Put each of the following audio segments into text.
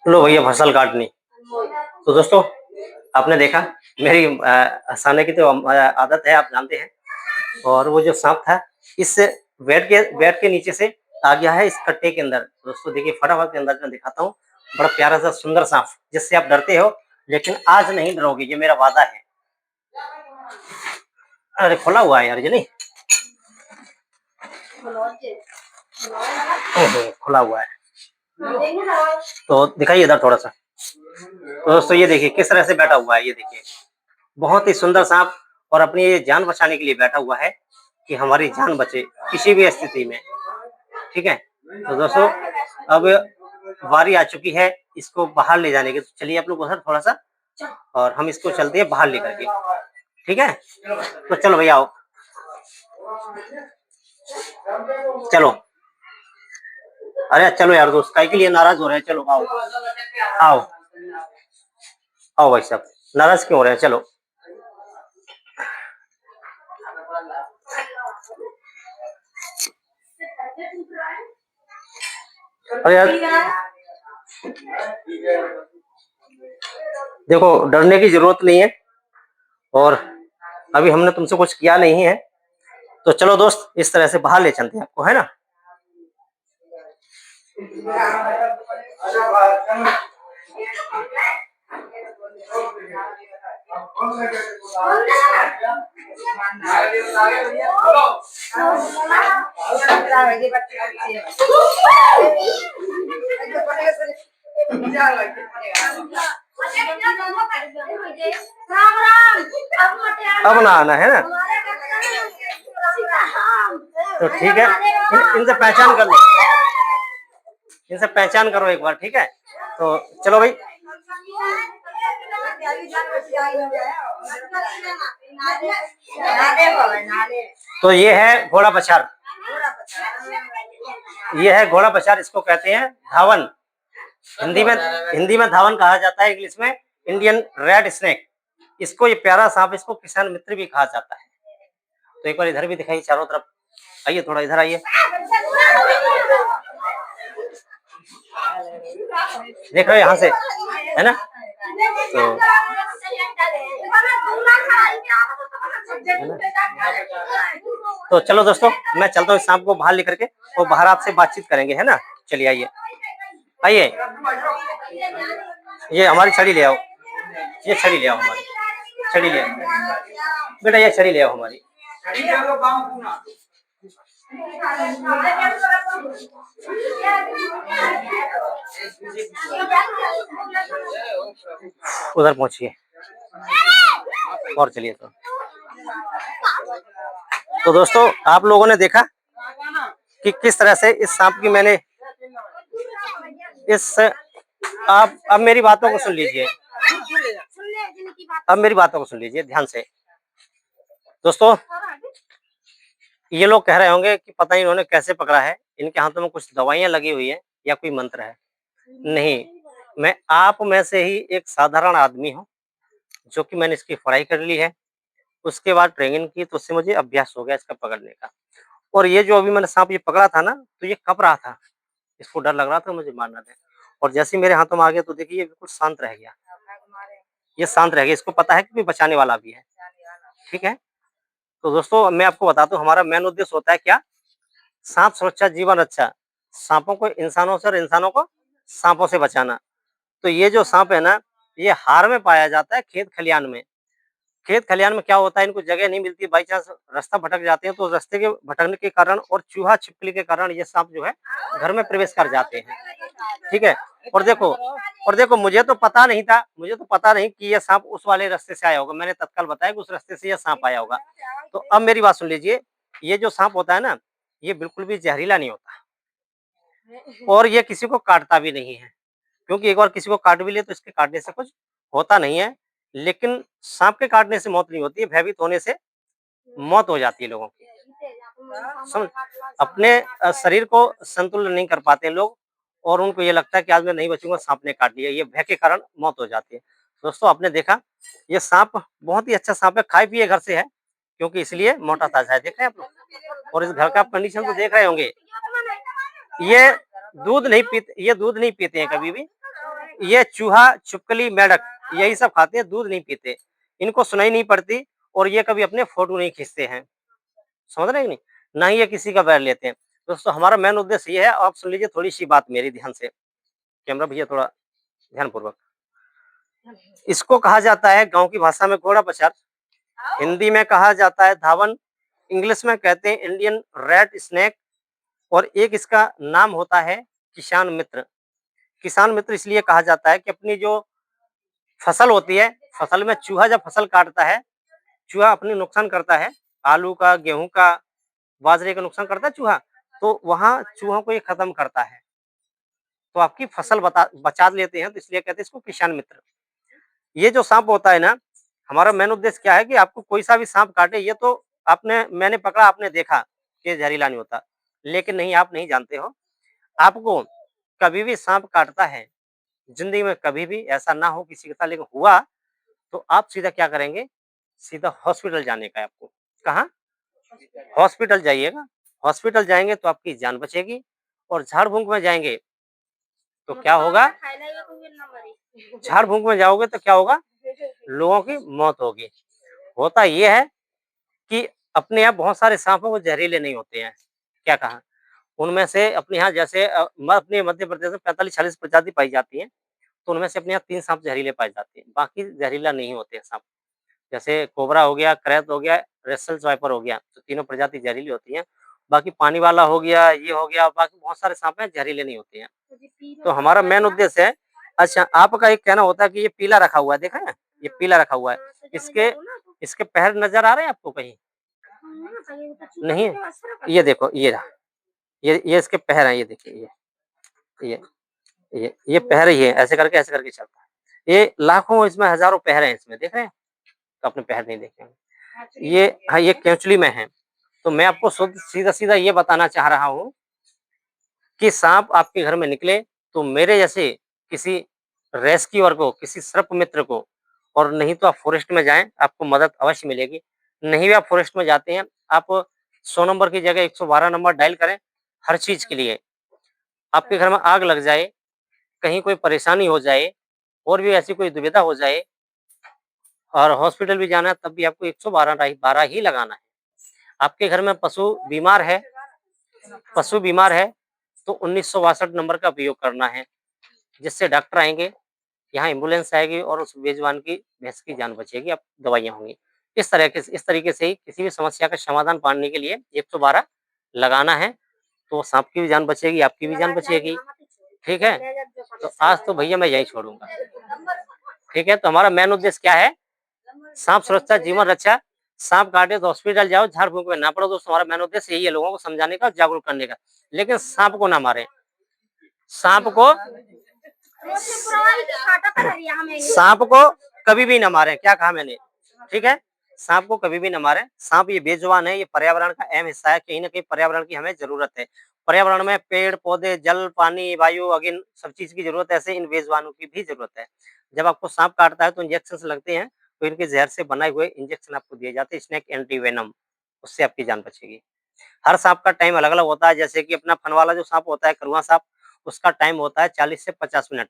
लो भैया फसल काटनी। तो दोस्तों आपने देखा मेरी हंसाने की तो आदत है, आप जानते हैं। और वो जो सांप था इस बेड के नीचे से आ गया है इस कट्टे के अंदर। दोस्तों देखिए फटाफट के अंदर मैं दिखाता हूँ। बड़ा प्यारा सा सुंदर सांप जिससे आप डरते हो, लेकिन आज नहीं डरोगे, ये मेरा वादा है। अरे खुला हुआ है यार, ये नहीं खुला हुआ है। तो दिखाइए इधर थोड़ा सा। तो दोस्तों ये देखिए किस तरह से बैठा हुआ है, ये देखिए बहुत ही सुंदर सांप, और अपनी ये जान बचाने के लिए बैठा हुआ है कि हमारी जान बचे किसी भी स्थिति में। ठीक है, तो दोस्तों अब बारी आ चुकी है इसको बाहर ले जाने की। तो चलिए आप लोग उधर थोड़ा सा, और हम इसको चलते हैं बाहर लेकर के। ठीक है, तो चलो भैया आओ, चलो। अरे चलो यार दोस्त, काहे के लिए नाराज हो रहे हैं? चलो आओ आओ आओ भाई साहब, नाराज क्यों हो रहे हैं? चलो अरे यार देखो, डरने की जरूरत नहीं है, और अभी हमने तुमसे कुछ किया नहीं है। तो चलो दोस्त इस तरह से बाहर ले चलते हैं आपको, है ना। अब ना आना है ना, तो ठीक है, इनसे पहचान कर लो, इनसे पहचान करो एक बार। ठीक है, तो चलो भाई। तो ये है घोड़ा पछाड़, ये है घोड़ा पछाड़, इसको कहते हैं धावन। हिंदी में धावन कहा जाता है, इंग्लिश में इंडियन रेड स्नेक। इसको ये प्यारा सांप, इसको किसान मित्र भी कहा जाता है। तो एक बार इधर भी दिखाइए चारों तरफ, आइए थोड़ा इधर आइए, देख रहे हो यहाँ से, है ना। तो चलो दोस्तों मैं चलता हूँ सांप को बाहर लेकर के, और बाहर आपसे बातचीत करेंगे, है ना। चलिए आइए आइए, ये हमारी छड़ी ले आओ, ये छड़ी ले आओ हमारी, छड़ी ले आओ बेटा, ये छड़ी ले आओ हमारी। उधर पहुंचिए और चलिए। तो दोस्तों आप लोगों ने देखा कि किस तरह से इस सांप की मैंने इस आप अब मेरी बातों को सुन लीजिए, अब मेरी बातों को सुन लीजिए ध्यान से। दोस्तों ये लोग कह रहे होंगे कि पता नहीं इन्होंने कैसे पकड़ा है, इनके हाथों में कुछ दवाइयां लगी हुई है या कोई मंत्र है। नहीं, मैं आप में से ही एक साधारण आदमी हूँ, जो कि मैंने इसकी पढ़ाई कर ली है, उसके बाद ट्रेनिंग की, तो उससे मुझे अभ्यास हो गया इसका पकड़ने का। और ये जो अभी मैंने सांप ये पकड़ा था ना, तो ये कँप रहा था, इसको डर लग रहा था मुझे मारना था, और जैसे ही मेरे हाथों में आ गया तो देखिए ये बिल्कुल शांत रह गया, ये शांत रह गया, इसको पता है कि कोई बचाने वाला भी है। ठीक है, तो दोस्तों मैं आपको बताता हूँ हमारा मेन उद्देश्य होता है क्या, सांप सुरक्षा जीवन रक्षा, सांपों को इंसानों से और इंसानों को सांपों से बचाना। तो ये जो सांप है ना, ये हार में पाया जाता है खेत खलियान में। खेत खलियान में क्या होता है, इनको जगह नहीं मिलती, बाई चांस रास्ता भटक जाते हैं, तो रास्ते के भटकने के कारण और चूहा छिपकली के कारण ये सांप जो है घर में प्रवेश कर जाते हैं। ठीक है, और देखो मुझे तो पता नहीं था, मुझे तो पता नहीं कि ये सांप उस वाले रास्ते से आया होगा, मैंने तत्काल बताया कि उस रास्ते से ये सांप आया होगा। तो अब मेरी बात सुन लीजिए, ये जो सांप होता है ना, ये बिल्कुल भी जहरीला नहीं होता, और ये किसी को काटता भी नहीं है, क्योंकि एक बार किसी को काट भी ले तो इसके काटने से कुछ होता नहीं है। लेकिन सांप के काटने से मौत नहीं होती है, भयभीत होने से मौत हो जाती है लोगों की। समझ, अपने शरीर को संतुलन नहीं कर पाते लोग, और उनको ये लगता है कि आज मैं नहीं बचूंगा, सांप ने काट लिया, ये भय के कारण मौत हो जाती है। दोस्तों आपने देखा ये सांप बहुत ही अच्छा सांप है, खाए पिए घर से है, क्योंकि इसलिए मोटा ताजा है, देख रहे हैं आप लोग। और इस घर का कंडीशन तो देख रहे होंगे, ये दूध नहीं पीते, ये दूध नहीं पीते हैं कभी भी। ये चूहा, छिपकली, मेंढक यही सब खाते हैं, दूध नहीं पीते। इनको सुनाई नहीं पड़ती और ये कभी अपने फोटो नहीं खींचते हैं। समझ रहे हैं कि नहीं? ना ही ये किसी का बैर लेते हैं। दोस्तों हमारा मेन उद्देश्य ये है, आप सुन लीजिए थोड़ी-सी बात मेरी ध्यान से। कैमरा भैया थोड़ा ध्यानपूर्वक। इसको कहा जाता है गाँव की भाषा में घोड़ा पछाड़, हिंदी में कहा जाता है धावन, इंग्लिश में कहते हैं इंडियन रेड स्नेक और एक इसका नाम होता है किसान मित्र। किसान मित्र इसलिए कहा जाता है कि अपनी जो फसल होती है, फसल में चूहा जब फसल काटता है, चूहा अपनी नुकसान करता है, आलू का, गेहूँ का, बाजरे का नुकसान करता है चूहा, तो वहाँ चूहों को ये खत्म करता है। तो आपकी फसल बचा लेते हैं, तो इसलिए कहते हैं इसको किसान मित्र। ये जो साँप होता है ना, हमारा मेन उद्देश्य क्या है कि आपको कोई सा भी साँप काटे, ये तो मैंने पकड़ा, आपने देखा कि जहरीला नहीं होता। लेकिन नहीं, आप नहीं जानते हो, आपको कभी भी साँप काटता है, ज़िंदगी में कभी भी ऐसा ना हो किसी के साथ, लेकिन हुआ तो आप सीधा क्या करेंगे? सीधा हॉस्पिटल जाने का है आपको। कहाँ? हॉस्पिटल जाइएगा। हॉस्पिटल जाएँगे तो आपकी जान बचेगी और झाड़-फूँक में जाएँगे तो क्या होगा? झाड़-फूँक में जाओगे तो क्या होगा? लोगों की मौत होगी। होता ये है कि अपने यहाँ बहुत सारे साँप हैं, वो जहरीले नहीं होते हैं। क्या कहा? उनमें से अपने यहाँ जैसे अपने मध्य प्रदेश में 45-40 प्रजाति पाई जाती हैं, तो उनमें से अपने यहाँ 3 साँप जहरीले पाए जाते हैं, बाकी जहरीला नहीं होते हैं साँप। जैसे कोबरा हो गया, करैत हो गया, रसेल्स वाइपर हो गया, तो तीनों प्रजाति जहरीली होती हैं। बाकी पानी वाला हो गया, ये हो गया, बाकी बहुत सारे साँप हैं, जहरीले नहीं होते हैं। तो हमारा मेन उद्देश्य है, अच्छा आपका एक कहना होता है कि ये पीला रखा हुआ है, देखा है? ये पीला रखा हुआ है। इसके इसके पैर नज़र आ रहे हैं आपको कहीं? नहीं? ये देखो, ये रहा। ये इसके पैर हैं, ये देखिए ये ये पैर ही है, ऐसे करके चलता है। ये लाखों, इसमें हज़ारों पैर हैं इसमें, देख रहे हैं? तो आपने पैर नहीं देखे होंगे। ये हाँ, ये केंचुली में है। तो मैं आपको सीधा-सीधा ये बताना चाह रहा हूँ कि साँप आपके घर में निकले तो मेरे जैसे किसी रेस्क्यूअर को, किसी सर्प मित्र को, और नहीं तो आप फ़ॉरेस्ट में जाएँ, आपको मदद अवश्य मिलेगी। नहीं भी आप फ़ॉरेस्ट में जाते हैं, आप 100 नंबर की जगह 112 नंबर डायल करें, हर चीज़ के लिए। आपके घर में आग लग जाए, कहीं कोई परेशानी हो जाए और भी ऐसी कोई दुविधा हो जाए और हॉस्पिटल भी जाना है, तब भी आपको 112 ही लगाना है। आपके घर में पशु बीमार है तो 1962 नंबर का उपयोग करना है, जिससे डॉक्टर आएँगे, यहाँ एम्बुलेंस आएगी और उस बेजुबान की भैंस की जान बचेगी, अब दवाइयाँ होंगी। इस तरीके से ही किसी भी समस्या का समाधान पाने के लिए 112 लगाना है, तो साँप की भी जान बचेगी, आपकी भी जान बचेगी। ठीक है? तो आज तो भैया मैं यहीं छोड़ूँगा। ठीक है? तो हमारा मेन उद्देश्य क्या है? साँप सुरक्षा, जीवन रक्षा। साँप काटे तो हॉस्पिटल जाओ, झाड़-फूँक में ना पड़ो। दोस्तों हमारा मेन उद्देश्य यही है, लोगों को समझाने का, जागरूक करने का। लेकिन साँप को ना मारें। साँप को साँप को कभी भी ना मारें, क्या कहा मैंने? ठीक है? साँप को कभी भी ना मारें। साँप ये बेजुबान है, ये पर्यावरण का अहम हिस्सा है, कहीं न कहीं पर्यावरण की हमें ज़रूरत है। पर्यावरण में पेड़-पौधे, जल, पानी, वायु, अग्नि सब चीज़ की ज़रूरत है, ऐसे इन बेजुबानों की भी ज़रूरत है। जब आपको साँप काटता है तो इंजेक्शंस लगते हैं, तो इनके ज़हर से बनाए हुए इंजेक्शन आपको दिए जाते हैं, स्नेक एंटी वेनम, उससे आपकी जान बचेगी। हर साँप का टाइम अलग-अलग होता है, जैसे कि अपना फन वाला जो साँप होता है, कड़वा साँप, उसका टाइम होता है 40 से 50 मिनट।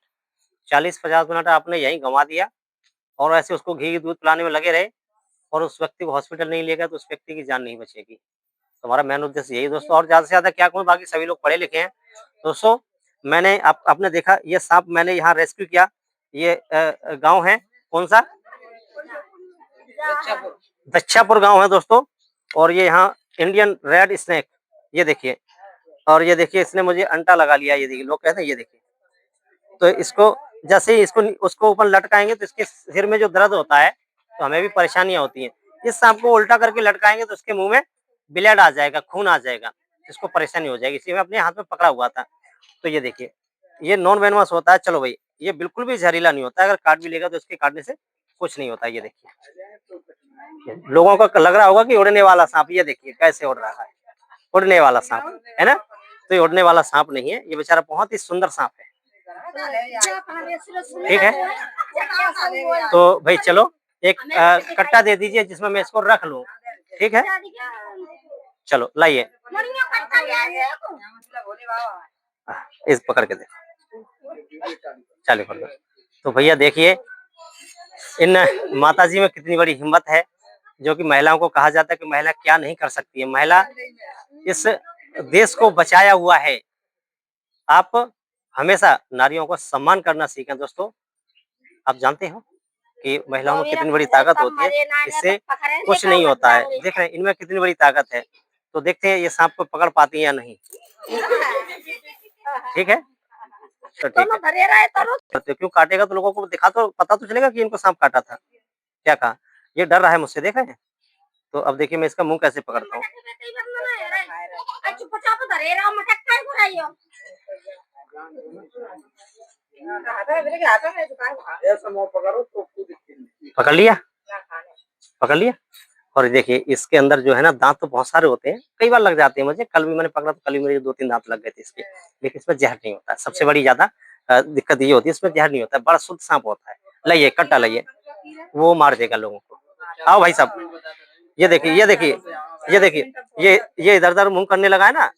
40-50 मिनट आपने यहीं गँवा दिया और ऐसे उसको घी दूध पिलाने में लगे रहे और उस व्यक्ति को हॉस्पिटल नहीं ले गए, तो उस व्यक्ति की जान नहीं बचेगी। तो हमारा मेन उद्देश्य यही है दोस्तों, और ज़्यादा से ज़्यादा क्या कहूँ, बाकी सभी लोग पढ़े लिखे हैं। दोस्तों मैंने आप आपने देखा ये साँप मैंने यहाँ रेस्क्यू किया, ये गाँव है, कौन-सा? दच्छापुर गाँव है दोस्तों, और ये यहाँ इंडियन रेड स्नेक, ये देखिए, और ये देखिए इसने मुझे अंटा लगा लिया, ये देखिए, लोग कहते हैं ये देखिए। तो इसको जैसे ही इसको उसको ऊपर लटकाएँगे तो इसके सिर में जो दर्द होता है, तो हमें भी परेशानियाँ होती हैं। इस सांप को उल्टा करके लटकाएँगे तो उसके मुँह में ब्लड आ जाएगा, खून आ जाएगा, इसको परेशानी हो जाएगी। इसलिए मैं अपने हाथ में पकड़ा हुआ था। तो ये देखिए, ये नॉन वेनमस होता है, चलो भई, ये बिल्कुल भी जहरीला नहीं होता है, अगर काट भी लेगा तो इसके काटने से कुछ नहीं होता है, ये देखिए। लोगों को लग रहा होगा कि उड़ने वाला साँप, ये देखिए कैसे उड़ रहा है, उड़ने वाला साँप, है ना? तो ये उड़ने वाला साँप नहीं है, ये बेचारा बहुत ही सुंदर साँप है। ठीक है? तो भाई चलो, एक कट्टा दे दीजिए जिसमें मैं इसको रख लूँ, ठीक है? चलो लाइए। इस पकड़ के देखो, चालू कर दो। तो भैया देखिए इन माताजी में कितनी बड़ी हिम्मत है, जो कि महिलाओं को कहा जाता है कि महिला क्या नहीं कर सकती है। महिला इस देश को बचाया हुआ है। आप हमेशा नारियों को सम्मान करना सीखें दोस्तों। आप जानते हो कि महिलाओं में कितनी बड़ी ताकत होती है, इससे कुछ नहीं होता है। देख रहे हैं इनमें कितनी बड़ी ताकत है। तो देखते हैं ये सांप को पकड़ पाती है या नहीं। ठीक है, तो ठीक है। तो क्यों काटेगा तो लोगों को दिखा तो पता तो चलेगा कि इनको सांप काटा था। क्या कहा? ये डर रहा है मुझसे, देख रहे हैं? तो अब देखिए मैं इसका मुंह कैसे पकड़ता हूँ। पकड़ लिया, पकड़ लिया। और देखिए इसके अंदर जो है ना दांत तो बहुत सारे होते हैं, कई बार लग जाते हैं मुझे। कल भी मैंने पकड़ा तो कल भी मेरे 2-3 दांत लग गए थे इसके, लेकिन इसमें जहर नहीं होता है। सबसे बड़ी ज्यादा दिक्कत ये होती है, इसमें जहर नहीं होता है, बड़ा शुद्ध सांप होता है। लाइए कट्टा लाइए, वो मार देगा लोगों को। आओ भाई साहब, ये देखिए ये देखिए ये देखिए, ये इधर उधर मुंह करने लगा है ना,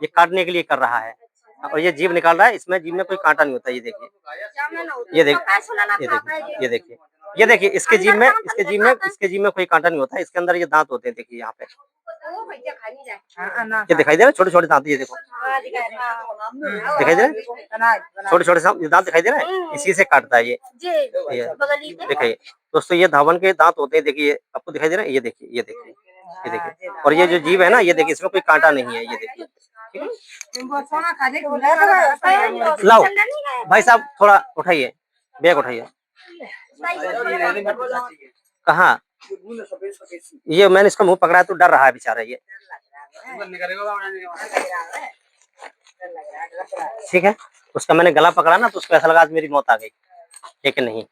ये काटने के लिए कर रहा है। और ये जीभ निकाल रहा है, इसमें जीभ में कोई कांटा नहीं होता। ये देखिए, ये देखिए, ये देखिए, ये देखिए, ये देखिए इसके जीभ में कोई कांटा नहीं होता है। इसके अंदर ये दांत होते हैं, देखिए यहाँ पे ये दिखाई दे रहा है, छोटे छोटे दांत। ये देखो दिखाई दे रहा है, छोटे छोटे दांत दिखाई दे रहा है, इसी से काटता है ये देखिए दोस्तों। ये धावन के दांत होते हैं, देखिए आपको दिखाई दे रहा है। ये देखिए, ये देखिए, ये देखिए। और ये जो जीभ है ना, ये देखिए इसमें कोई कांटा नहीं है। ये देखिए, लाओ भाई साहब थोड़ा उठाइए, बैग उठाइए। कहाँ? ये मैंने इसका मुंह पकड़ा है तो डर रहा है बेचारा ये। ठीक है, उसका मैंने गला पकड़ा ना तो उसको ऐसा लगा आज मेरी मौत आ गई, लेकिन नहीं।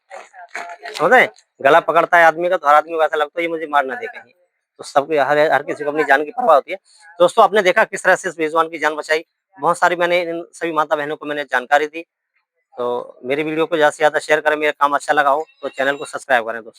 समझ रहे? गला पकड़ता है आदमी का तो हर आदमी को ऐसा लगता है ये मुझे मार ना दे कहीं। तो सबको हर किसी को अपनी जान की परवाह होती है। दोस्तों आपने देखा किस तरह से इस बेजुबान की जान बचाई। बहुत सारी मैंने इन सभी माता बहनों को मैंने जानकारी दी। तो मेरी वीडियो को ज़्यादा से ज़्यादा शेयर करें, मेरा काम अच्छा लगा हो तो चैनल को सब्सक्राइब करें दोस्तों।